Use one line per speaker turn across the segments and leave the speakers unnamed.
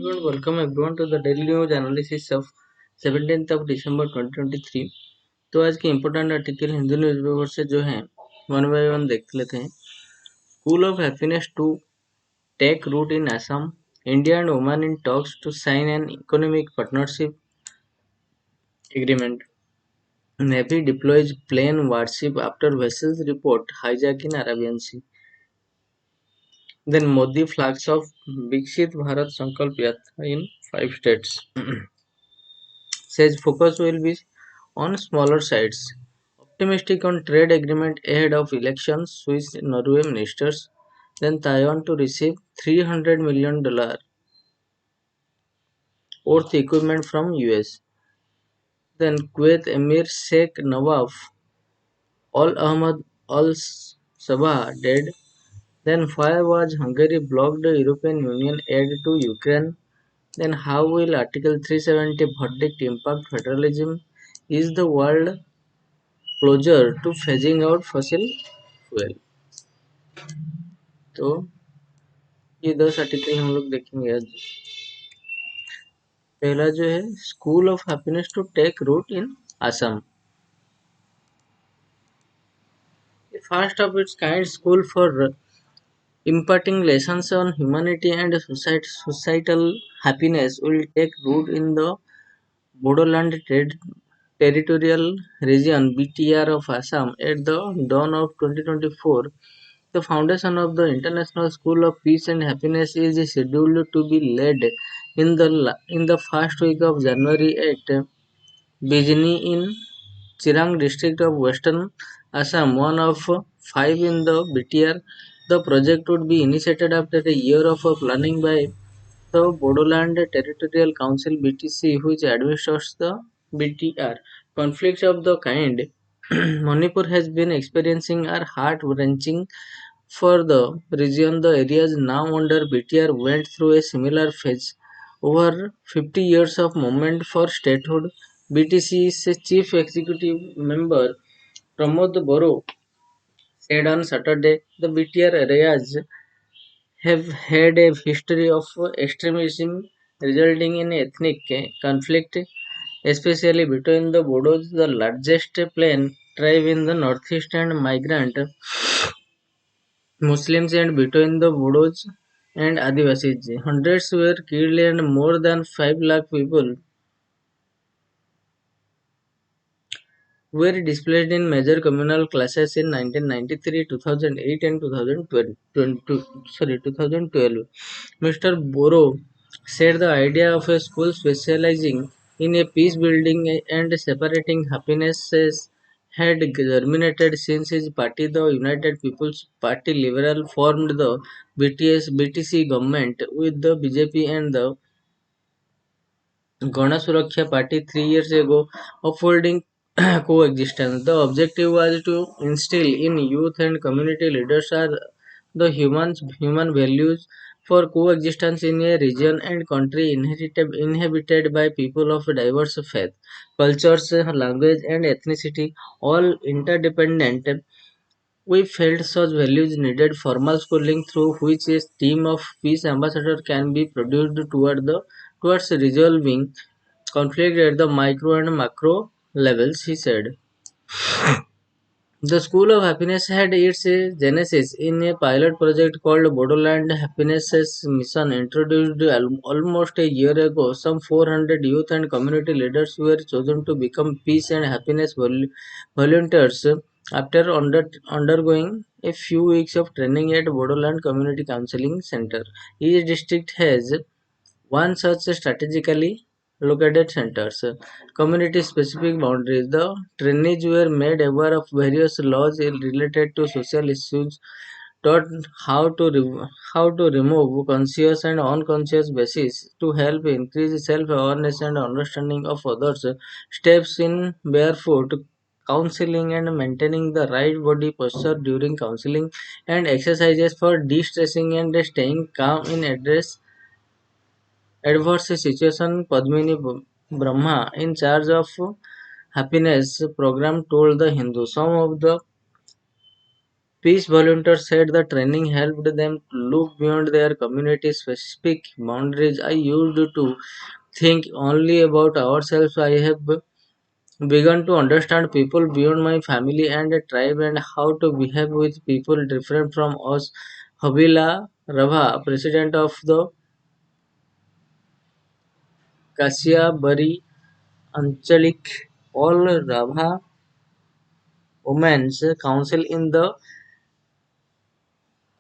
you and welcome everyone to the daily news analysis of 17th of December 2023। तो आज के important article Hindu newspaper से जो है वन बाय वन देख लेते हैं। School of happiness to take root in Assam, India and Oman in talks to sign an economic partnership agreement, navy deploys plane warship after vessels report hijack in Arabian Sea. Then Modi flags off Viksit Bharat Sankalp Yatra in 5 states. Says focus will be on smaller sites. Optimistic on trade agreement ahead of elections, Swiss Norway ministers. Then Taiwan to receive $300 million worth equipment from US. Then Kuwait Emir Sheikh Nawaf Al Ahmad Al Sabah dead. Then why was Hungary blocked European Union aid to Ukraine? Then how will Article 370 verdict impact federalism? Is the world closer to phasing out fossil fuel? तो ये 10 article हम लोग देखेंगे आज। पहला जो है school of happiness to take root in Assam, first of its kind school for imparting lessons on humanity and societal happiness will take root in the Bodoland Territorial Region (BTR) of Assam at the dawn of 2024. The foundation of the International School of Peace and Happiness is scheduled to be laid in the first week of January at Bijni in Chirang district of Western Assam, one of 5 in the BTR. The project would be initiated after a year of planning by the Bodoland Territorial Council (BTC), which administers the BTR. Conflicts of the kind Manipur has been experiencing are heart-wrenching for the region. The areas now under BTR went through a similar phase. Over 50 years of movement for statehood. BTC's chief executive member Pramod Boro said on Saturday the BTR areas have had a history of extremism resulting in ethnic conflict, especially between the Bodos, the largest plain tribe in the northeast, and migrant Muslims, and between the Bodos and Adivasis. Hundreds were killed and more than 5 lakh people were displaced in major communal clashes in 1993, 2008, and 2012. Mr. Boro said the idea of a school specializing in a peace building and separating happinesses had germinated since his party, the United People's Party Liberal, formed the BTC government with the BJP and the Gana Suraksha Party 3 years ago, upholding coexistence. The objective was to instill in youth and community leaders are the human values for coexistence in a region and country inhabited by people of diverse faith, cultures, language, and ethnicity, all interdependent. We felt such values needed formal schooling through which a team of peace ambassadors can be produced towards resolving conflict at the micro and macro levels, he said. The School of Happiness had its genesis in a pilot project called Bodoland Happiness Mission, introduced almost a year ago. Some 400 youth and community leaders were chosen to become peace and happiness volunteers after undergoing a few weeks of training at Bodoland Community Counseling Center. Each district has one such strategically located centers. Community-specific boundaries. The trainees were made aware of various laws related to social issues, taught how to remove conscious and unconscious biases to help increase self-awareness and understanding of others. Steps in barefoot counseling and maintaining the right body posture during counseling, and exercises for de-stressing and staying calm in adverse situation. Padmini Brahma, in charge of happiness program, told the Hindu some of the Peace volunteers said the training helped them to look beyond their community specific boundaries. I used to think only about ourselves. I have begun to understand people beyond my family and tribe and how to behave with people different from us. Habila Rabha, president of the Kasia Bari Anchalik All Rabha Women's Council in the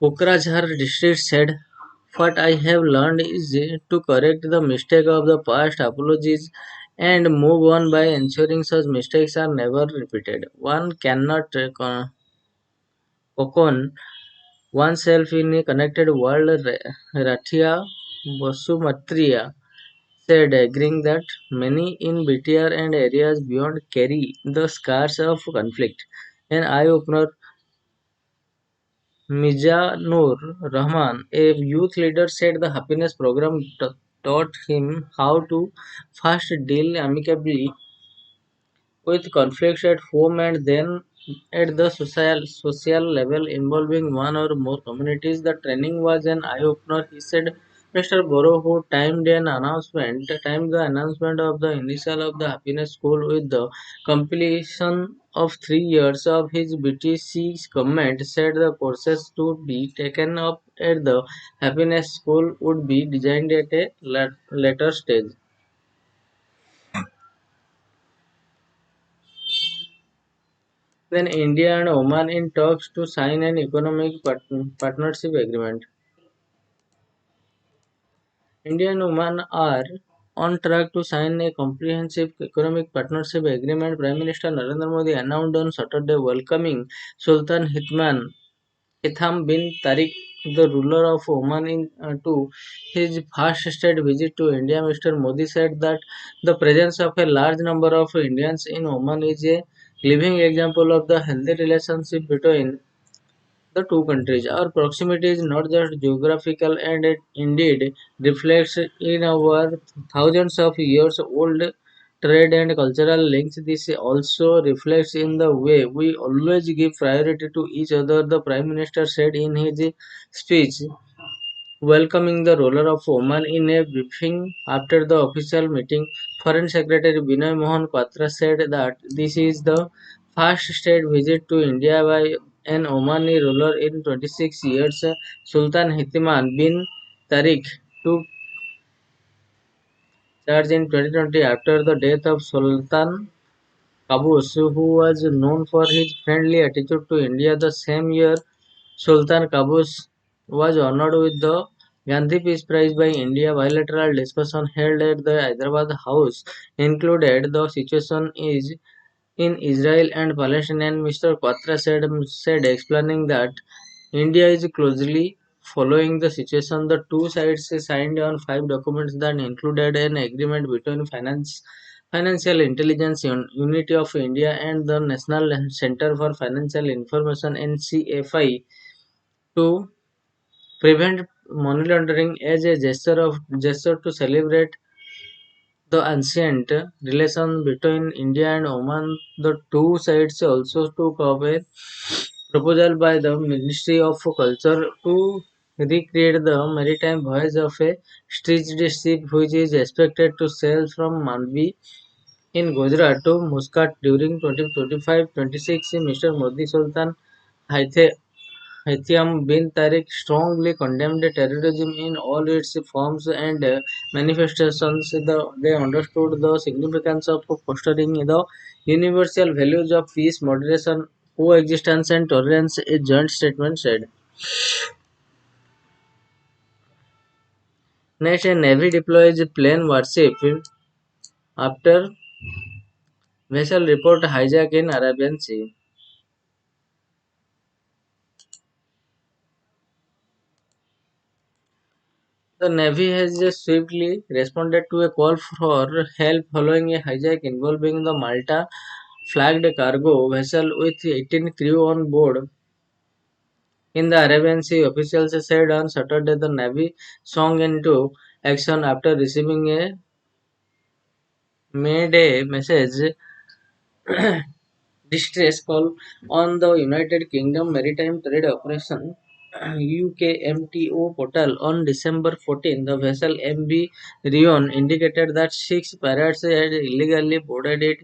Kokrajhar district said, what I have learned is to correct the mistake of the past, apologies, and move on by ensuring such mistakes are never repeated. One cannot cocoon oneself in a connected world. Rathia Vasumatriya said, agreeing that many in BTR and areas beyond carry the scars of conflict. An eye opener. Mizanur Rahman, a youth leader, said the happiness program taught him how to first deal amicably with conflicts at home and then at the social level involving one or more communities. The training was an eye opener. He said Mr. Boro, who timed the announcement of the initial of the happiness school with the completion of 3 years of his BTC comment, said the courses to be taken up at the happiness school would be designed at a later stage. Then India and Oman in talks to sign an economic partnership agreement. India and Oman are on track to sign a comprehensive economic partnership agreement. Prime Minister Narendra Modi announced on Saturday welcoming Sultan Hitham bin Tariq, the ruler of Oman, to his first state visit to India. Mr. Modi said that the presence of a large number of Indians in Oman is a living example of the healthy relationship between the two countries. Our proximity is not just geographical and it indeed reflects in our thousands of years old trade and cultural links. This also reflects in the way we always give priority to each other, the Prime Minister said in his speech welcoming the ruler of Oman. In a briefing after the official meeting, Foreign Secretary Binay Mohan Kwatra said that this is the first state visit to India by an Omani ruler in 26 years. Sultan Hitiman bin Tariq took charge in 2020 after the death of Sultan Qaboos, who was known for his friendly attitude to India. The same year, Sultan Qaboos was honored with the Gandhi Peace Prize by India. Bilateral discussion held at the Hyderabad House included the situation is in Israel and Palestine. Mr. Quatra said explaining that India is closely following the situation. The two sides signed on five documents that included an agreement between Financial Intelligence Unity of India and the National Center for Financial Information (NCFI) to prevent money laundering as a gesture to celebrate the ancient relation between India and Oman. The two sides also took up a proposal by the Ministry of Culture to recreate the maritime voyage of a stretched ship which is expected to sail from Manvi in Gujarat to Muscat during 2025-26. Mr. Modi Sultan Haithe Haitham bin Tariq strongly condemned terrorism in all its forms and manifestations. They understood the significance of fostering the universal values of peace, moderation, coexistence, and tolerance, a joint statement said. Next, a Navy deploys plane warship after vessel report hijack in Arabian Sea. The Navy has just swiftly responded to a call for help following a hijack involving the Malta flagged cargo vessel with 18 crew on board in the Arabian Sea. Officials said on Saturday the Navy swung into action after receiving a Mayday message distress call on the United Kingdom Maritime Trade Operation UKMTO portal on December 14. The vessel MV Rion indicated that six pirates had illegally boarded it.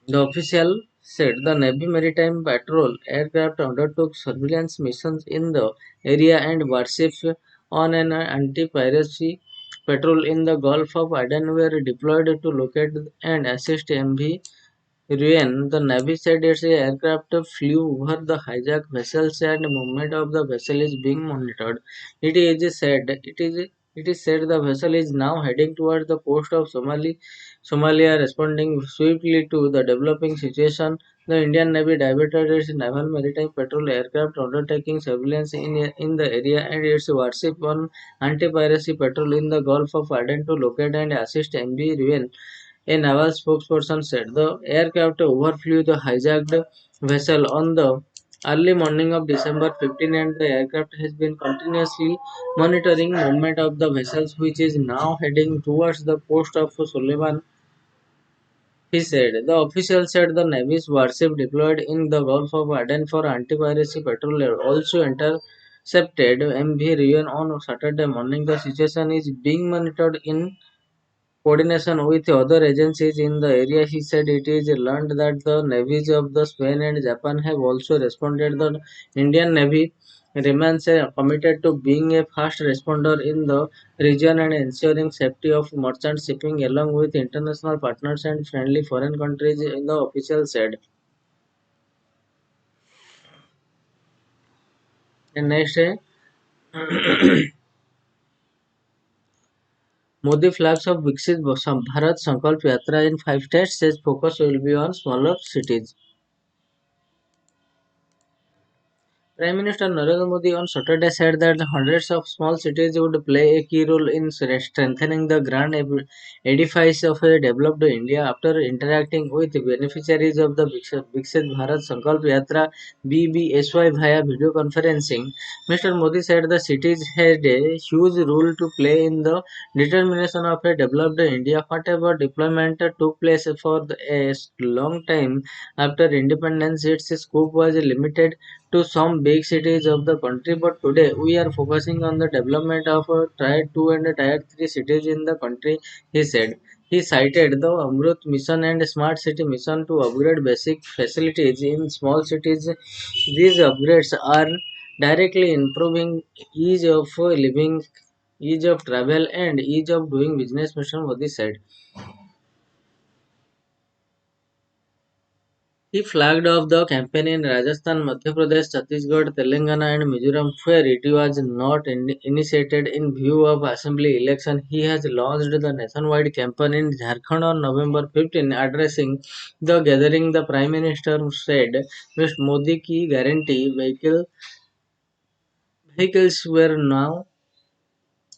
The official said the Navy Maritime Patrol aircraft undertook surveillance missions in the area and warships on an anti-piracy patrol in the Gulf of Aden were deployed to locate and assist MV Ruin. The Navy said its aircraft flew over the hijacked vessels and movement of the vessel is being monitored. It is said the vessel is now heading towards the coast of Somalia, responding swiftly to the developing situation. The Indian Navy diverted its naval maritime patrol aircraft undertaking surveillance in the area and its warship on anti-piracy patrol in the Gulf of Aden to locate and assist MV Ruin. A naval spokesperson said the aircraft overflew the hijacked vessel on the early morning of December 15 and the aircraft has been continuously monitoring movement of the vessels which is now heading towards the coast of Sullivan. He said the official said the Navy's warship deployed in the Gulf of Aden for anti-piracy patrol also intercepted MV Rion on Saturday morning. The situation is being monitored in coordination with other agencies in the area. He said it is learned that the navies of the Spain and Japan have also responded. The Indian Navy remains committed to being a fast responder in the region and ensuring safety of merchant shipping along with international partners and friendly foreign countries, the official said. And next, Modi flags of Viksit Bharat Sankalp Yatra in five states says focus will be on smaller cities. Prime Minister Narendra Modi on Saturday said that hundreds of small cities would play a key role in strengthening the grand edifice of a developed India. After interacting with beneficiaries of the Viksit Bharat Sankalp Yatra BBSY via video conferencing, Mr. Modi said the cities had a huge role to play in the determination of a developed India. Whatever deployment took place for a long time after independence, its scope was limited to some big cities of the country, but today we are focusing on the development of Tier 2 and Tier 3 cities in the country, he said. He cited the Amrut mission and Smart City mission to upgrade basic facilities in small cities. These upgrades are directly improving ease of living, ease of travel, and ease of doing business, Mr. Modi said. He flagged off the campaign in Rajasthan, Madhya Pradesh, Chhattisgarh, Telangana, and Mizoram, where it was not initiated in view of assembly election. He has launched the nationwide campaign in Jharkhand on November 15, addressing the gathering. The Prime Minister said, "Mr. Modi ki guarantee vehicles were now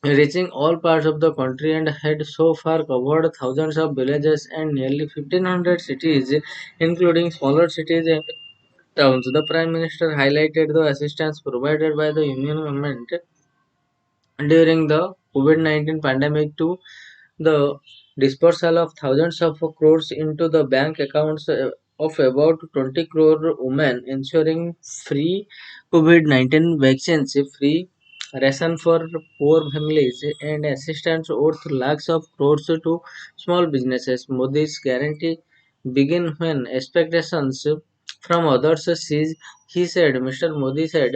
reaching all parts of the country and had so far covered thousands of villages and nearly 1500 cities, including smaller cities and towns." The Prime Minister highlighted the assistance provided by the Union government during the COVID-19 pandemic to the dispersal of thousands of crores into the bank accounts of about 20 crore women, ensuring free COVID-19 vaccines, free ration for poor families, and assistance worth lakhs of crores to small businesses. Modi's guarantee begin when expectations from others cease, he said. Mr. Modi said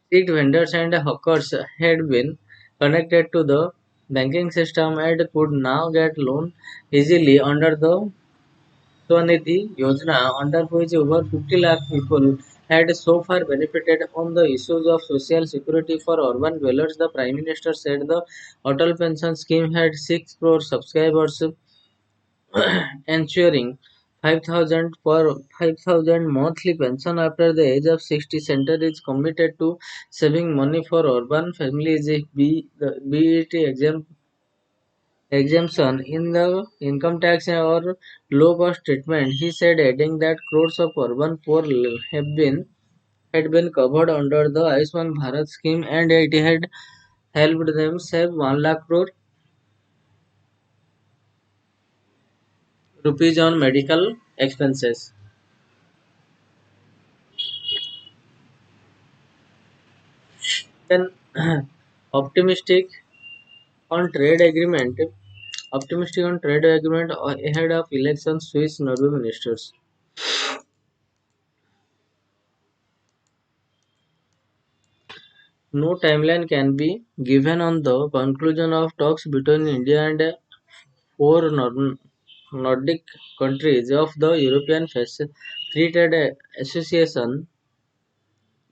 street vendors and hawkers had been connected to the banking system and could now get loan easily under the Swanidhi Yojana, under which over 50 lakh people had so far benefited. On the issues of social security for urban dwellers, the Prime Minister said the Atal Pension Scheme had 6 crore subscribers, ensuring 5,000 monthly pension after the age of 60. Center is committed to saving money for urban families, be it exemption in the income tax or low cost treatment. He said, adding that crores of urban poor had been covered under the Ayushman Bharat scheme and it had helped them save 1 lakh crore rupees on medical expenses. Then optimistic on trade agreement. Optimistic on trade agreement ahead of election, Swiss Norway ministers. No timeline can be given on the conclusion of talks between India and four Nordic countries of the European Free Trade Association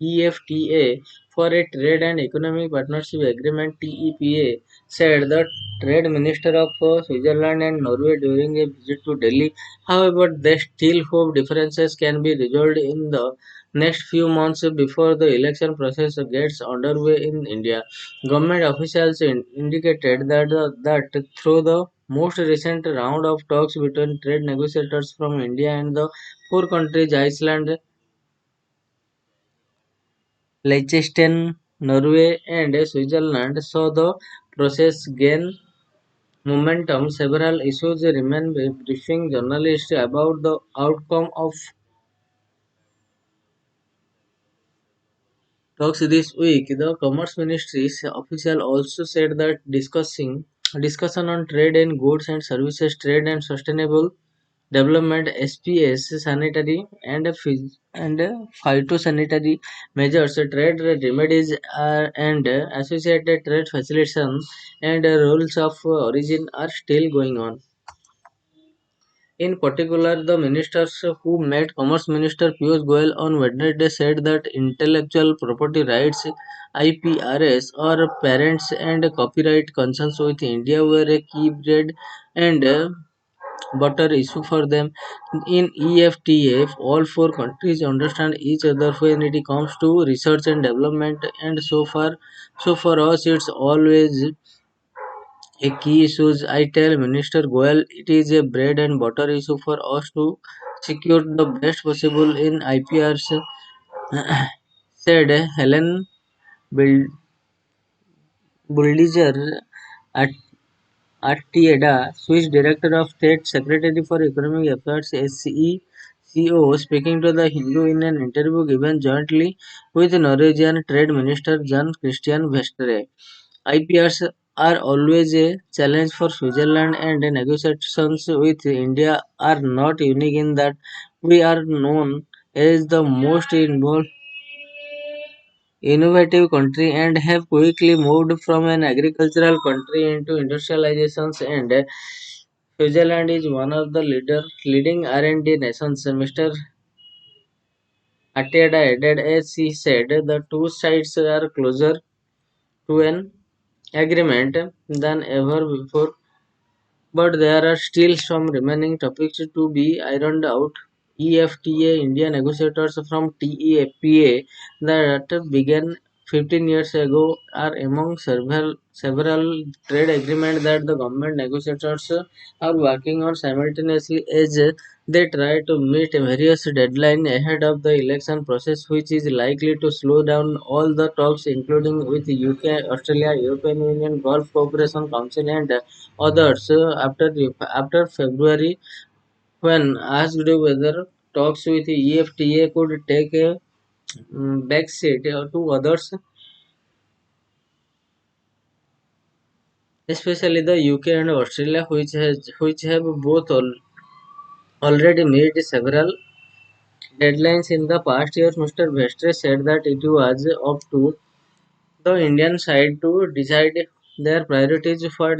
EFTA for a Trade and Economic Partnership Agreement TEPA, said the Trade Minister of Switzerland and Norway during a visit to Delhi. However, they still hope differences can be resolved in the next few months before the election process gets underway in India. Government officials indicated that through the most recent round of talks between trade negotiators from India and the four countries Iceland, Liechtenstein, Norway, and Switzerland saw the process gain momentum. Several issues remain. Briefing journalists about the outcome of talks this week. The Commerce Ministry's official also said that discussion on trade in goods and services, trade and sustainable development SPS, sanitary and phytosanitary measures, trade remedies and associated trade facilitations and rules of origin are still going on. In particular, the ministers who met Commerce Minister Piyush Goyal on Wednesday said that intellectual property rights IPRs or parents and copyright concerns with India were a key bread and butter issue for them. In EFTA, all four countries understand each other when it comes to research and development, and so for us, it's always a key issue. I tell Minister Goyal it is a bread and butter issue for us to secure the best possible in IPRs, said Helen Bulldizer at Artieda, Swiss Director of State Secretary for Economic Affairs SECO, speaking to the Hindu in an interview given jointly with Norwegian Trade Minister Jan Christian Vestre. IPRs are always a challenge for Switzerland, and negotiations with India are not unique in that we are known as the most innovative country and have quickly moved from an agricultural country into industrializations, and Switzerland is one of the leading R&D nations. Mr. Ateda added as he said the two sides are closer to an agreement than ever before, but there are still some remaining topics to be ironed out. EFTA India negotiators from TEPA that began 15 years ago are among several trade agreements that the government negotiators are working on simultaneously as they try to meet various deadlines ahead of the election process, which is likely to slow down all the talks, including with UK, Australia, European Union, Gulf Cooperation Council, and others. After February, when asked whether talks with EFTA could take a backseat to others, especially the UK and Australia, which have both already made several deadlines in the past years, Mr. Vestre said that it was up to the Indian side to decide their priorities. For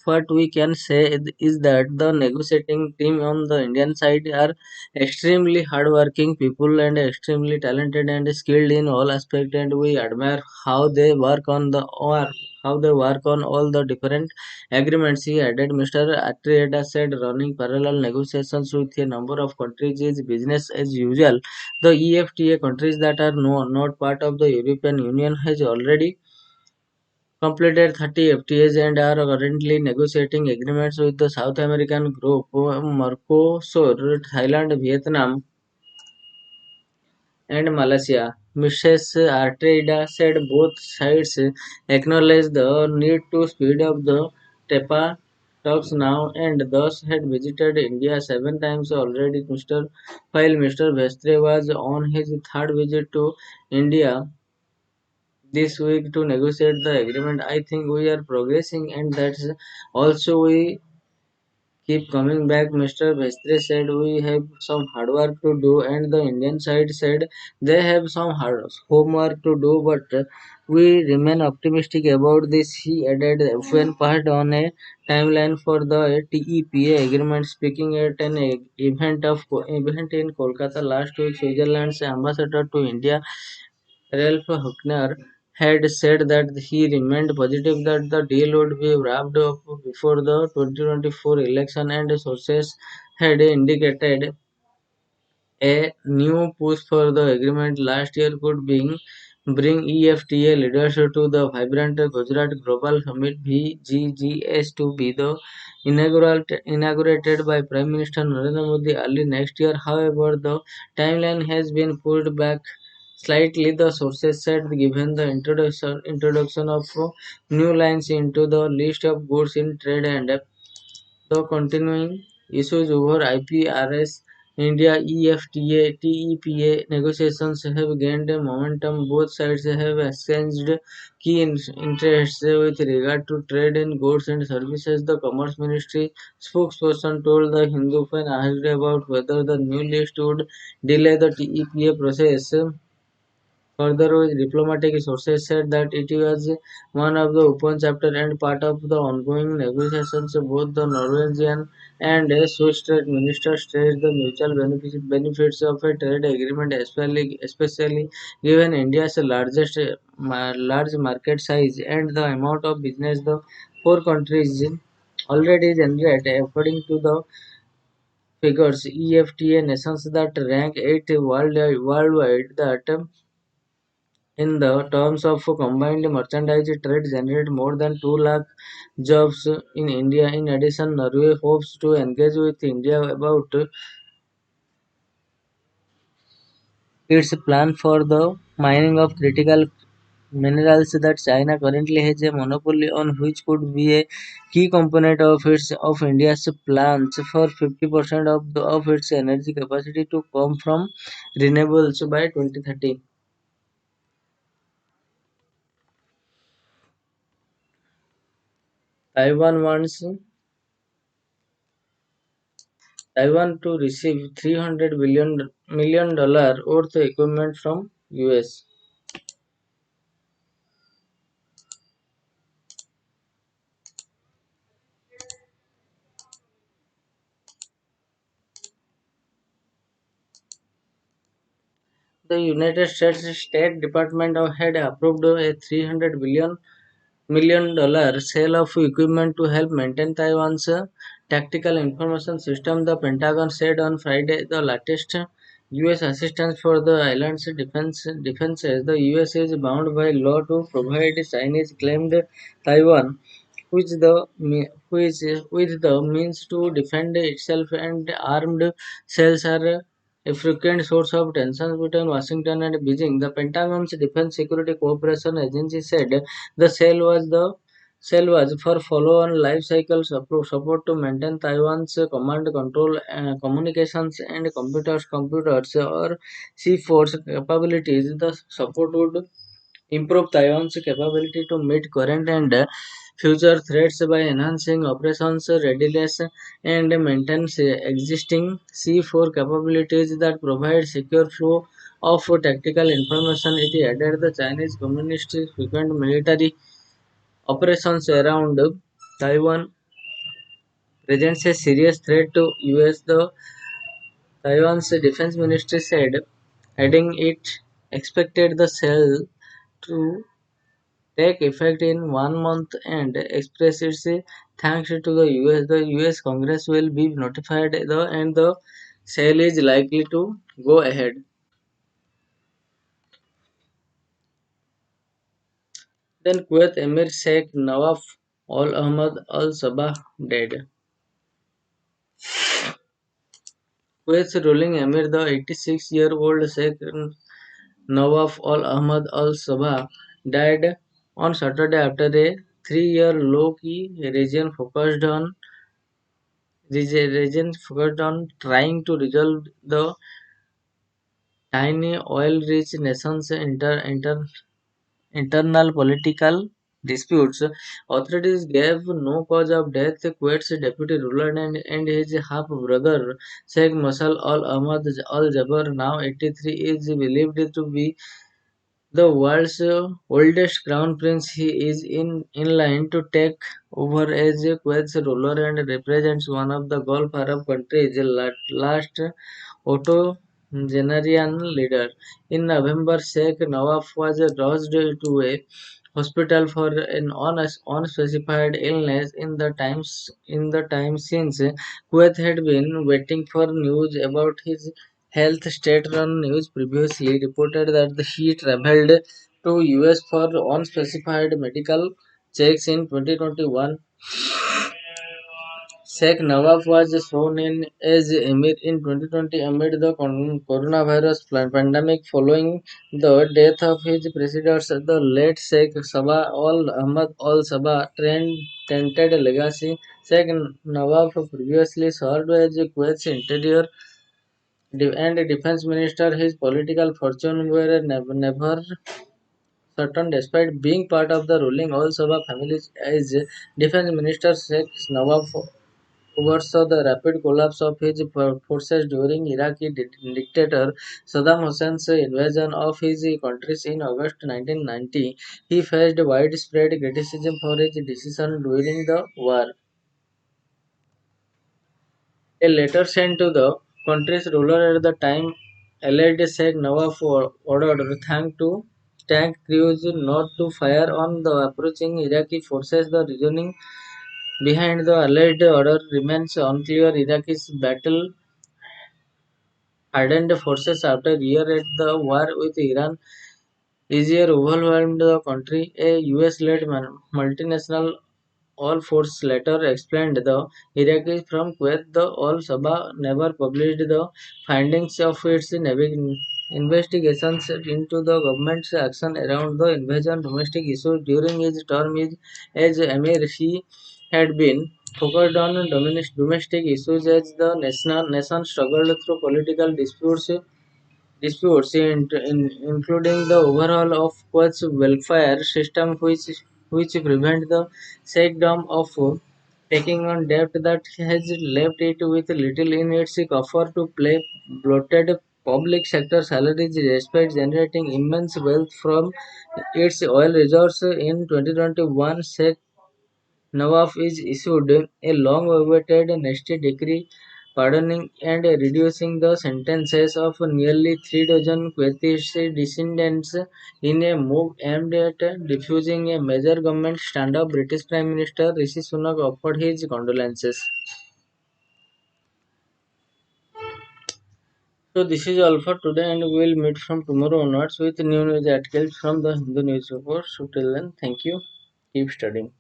what we can say is that the negotiating team on the Indian side are extremely hardworking people and extremely talented and skilled in all aspects, and we admire how they work on all the different agreements. He added, Mr. Atrieda said running parallel negotiations with a number of countries is business as usual. The EFTA countries that are not part of the European Union has already completed 30 FTAs and are currently negotiating agreements with the South American group, Mercosur, Thailand, Vietnam, and Malaysia. Mrs. Arteida said both sides acknowledge the need to speed up the TEPA talks now and thus had visited India 7 times already. While Mr. Vestre was on his third visit to India this week to negotiate the agreement. I think we are progressing, and that's also we keep coming back. Mr. Vestre said we have some hard work to do, and the Indian side said they have some hard homework to do, but we remain optimistic about this. He added, when part on a timeline for the TEPA agreement, speaking at an event in Kolkata last week, Switzerland's ambassador to India Ralph Huckner had said that he remained positive that the deal would be wrapped up before the 2024 election, and sources had indicated a new push for the agreement last year could bring EFTA leaders to the vibrant Gujarat Global Summit VGGS to be the inaugurated by Prime Minister Narendra Modi early next year. However, the timeline has been pushed back slightly, the sources said, given the introduction of new lines into the list of goods in trade and the continuing issues over IPRS, India EFTA TEPA negotiations have gained momentum. Both sides have exchanged interests with regard to trade in goods and services. The Commerce Ministry spokesperson told the Hindu when asked about whether the new list would delay the TEPA process. Furthermore, diplomatic sources said that it was one of the open chapters and part of the ongoing negotiations. Both the Norwegian and Swiss trade ministers stressed the mutual benefits of a trade agreement, especially given India's large market size and the amount of business the four countries already generate. According to the figures, EFTA nations that rank 8 worldwide that in the terms of combined merchandise trade generate more than 2 lakh jobs in India. In addition, Norway hopes to engage with India about its plan for the mining of critical minerals that China currently has a monopoly on, which could be a key component of India's plans for 50% of its energy capacity to come from renewables by 2030. Taiwan wants Taiwan to receive $300 million worth of equipment from US. The United States State Department had approved a $300 million sale of equipment to help maintain Taiwan's tactical information system. The Pentagon said on Friday the latest US assistance for the island's defenses. The US is bound by law to provide Chinese claimed Taiwan which with the means to defend itself, and armed cells are a frequent source of tensions between Washington and Beijing. The Pentagon's Defense Security Cooperation Agency said the sale was for follow-on life cycle support to maintain Taiwan's command control communications and computers or sea force capabilities. The support would improve Taiwan's capability to meet current and future threats by enhancing operations readiness and maintain existing C4 capabilities that provide secure flow of tactical information. It added the Chinese Communist frequent military operations around Taiwan presents a serious threat to US. The Taiwan's defense ministry said, adding it expected the sale to take effect in 1 month and express its thanks to the US. The US Congress will be notified and the sale is likely to go ahead. Then Kuwait Emir Sheikh Nawaf Al Ahmad Al Sabah died. Kuwait's ruling Emir, the 86-year-old Sheikh Nawaf Al Ahmad Al Sabah, died on Saturday after a 3-year low-key region focused on region focused on trying to resolve the tiny oil-rich nation's internal political disputes. Authorities gave no cause of death. Kuwait's deputy ruler and his half-brother Sheikh Masal Al Ahmad Al Jaber, now 83, is believed to be the world's oldest crown prince. He is in line to take over as Kuwait's ruler and represents one of the Gulf Arab countries' last autogenarian leader. In November, Sheikh Nawaf was rushed to a hospital for an unspecified illness. In the time since, Kuwait had been waiting for news about his health. State-run news previously reported that he traveled to US for unspecified medical checks in 2021. Sheikh Nawaf was sworn in as Emir in 2020 amid the coronavirus pandemic following the death of his predecessor, the late Sheikh Sabah Al Ahmad Al Sabah. Tainted legacy. Sheikh Nawaf previously served as Kuwait's interior and defense minister. His political fortune were never certain despite being part of the ruling Al Sabah family. As defense minister, Sheikh Nawaf oversaw the rapid collapse of his forces during Iraqi dictator Saddam Hussein's invasion of his country in August 1990. He faced widespread criticism for his decision during the war. A letter sent to the country's ruler at the time alleged Sheikh Nawaf ordered tank crews not to fire on the approaching Iraqi forces. The reasoning behind the alleged order remains unclear. Iraq's battle hardened forces after a year at the war with Iran easier overwhelmed the country. A US-led multinational all force letter explained the Iraqis from Kuwait. The Al Sabah never published the findings of its investigations into the government's action around the invasion. Domestic issues during his term as Emir, he had been focused on domestic issues as the nation struggled through political disputes including the overhaul of Kuwait's welfare system, which prevent the Sheikhdom of taking on debt that has left it with little in its coffer to play. Bloated public sector salaries despite generating immense wealth from its oil reserves. In 2021, Sheikh Nawaf is issued a long-awaited amnesty decree pardoning and reducing the sentences of nearly 3 dozen Kuwaiti dissidents in a move aimed at defusing a major government standoff. British Prime Minister Rishi Sunak offered his condolences. So this is all for today, and we will meet from tomorrow onwards with new news articles from the Hindu newspaper. So till then, thank you. Keep studying.